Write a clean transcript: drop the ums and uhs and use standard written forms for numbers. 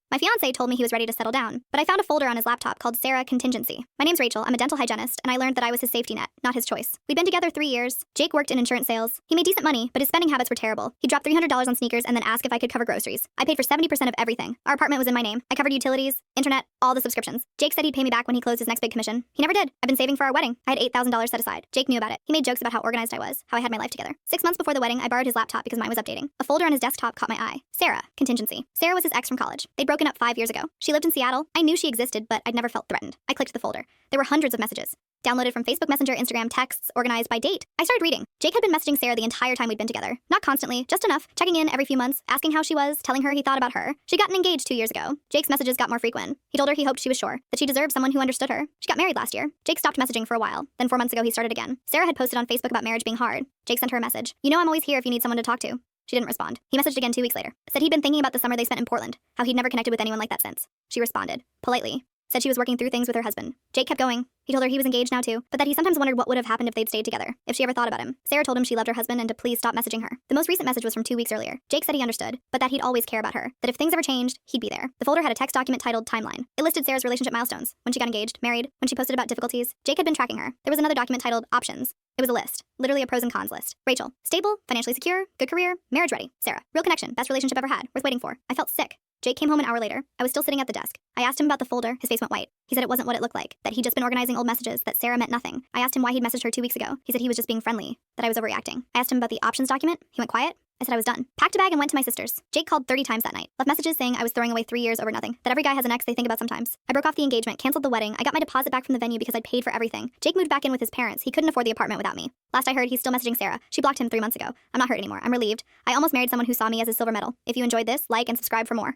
My fiancé told me he was ready to settle down, but I found a folder on his laptop called Contingency. My name's Rachel, I'm a dental hygienist, and I learned that I was his safety net, not his choice. We'd been together 3 years. Jake worked in insurance sales. He made decent money, but his spending habits were terrible. He dropped $300 on sneakers and then asked if I could cover groceries. I paid for 70% of everything. Our apartment was in my name. I covered utilities, internet, all the subscriptions. Jake said he'd pay me back when he closed his next big commission. He never did. I've been saving for our wedding. I had $8,000 set aside. Jake knew about it. He made jokes about how organized I was, how I had my life together. 6 months before the wedding, I borrowed his laptop because mine was updating. A folder on his desktop caught my eye. Contingency. Sarah was his ex from college. They'd broken up 5 years ago. She lived in Seattle. I knew she existed, but I'd never felt threatened. I clicked the folder. There were hundreds of messages. Downloaded from Facebook Messenger, Instagram, texts, organized by date. I started reading. Jake had been messaging Sarah the entire time we'd been together. Not constantly, just enough, checking in every few months, asking how she was, telling her he thought about her. She'd gotten engaged 2 years ago. Jake's messages got more frequent. He told her he hoped she was sure, that she deserved someone who understood her. She got married last year. Jake stopped messaging for a while. Then 4 months ago, he started again. Sarah had posted on Facebook about marriage being hard. Jake sent her a message. You know I'm always here if you need someone to talk to. She didn't respond. He messaged again 2 weeks later. Said he'd been thinking about the summer they spent in Portland, how he'd never connected with anyone like that since. She responded, politely. Said she was working through things with her husband. Jake kept going. He told her he was engaged now too, but that he sometimes wondered what would have happened if they'd stayed together, if she ever thought about him. Sarah told him she loved her husband and to please stop messaging her. The most recent message was from 2 weeks earlier. Jake said he understood, but that he'd always care about her, that if things ever changed, he'd be there. The folder had a text document titled Timeline. It listed Sarah's relationship milestones, when she got engaged, married, when she posted about difficulties. Jake had been tracking her. There was another document titled Options. It was a list, literally a pros and cons list. Rachel, stable, financially secure, good career, marriage ready. Sarah, real connection, best relationship ever had, worth waiting for. I felt sick. Jake came home an hour later. I was still sitting at the desk. I asked him about the folder. His face went white. He said it wasn't what it looked like, that he'd just been organizing old messages, that Sarah meant nothing. I asked him why he'd messaged her 2 weeks ago. He said he was just being friendly, that I was overreacting. I asked him about the options document. He went quiet. I said I was done. Packed a bag and went to my sister's. Jake called 30 times that night. Left messages saying I was throwing away 3 years over nothing. That every guy has an ex they think about sometimes. I broke off the engagement, canceled the wedding. I got my deposit back from the venue because I'd paid for everything. Jake moved back in with his parents. He couldn't afford the apartment without me. Last I heard, he's still messaging Sarah. She blocked him 3 months ago. I'm not hurt anymore. I'm relieved. I almost married someone who saw me as his silver medal. If you enjoyed this, like and subscribe for more.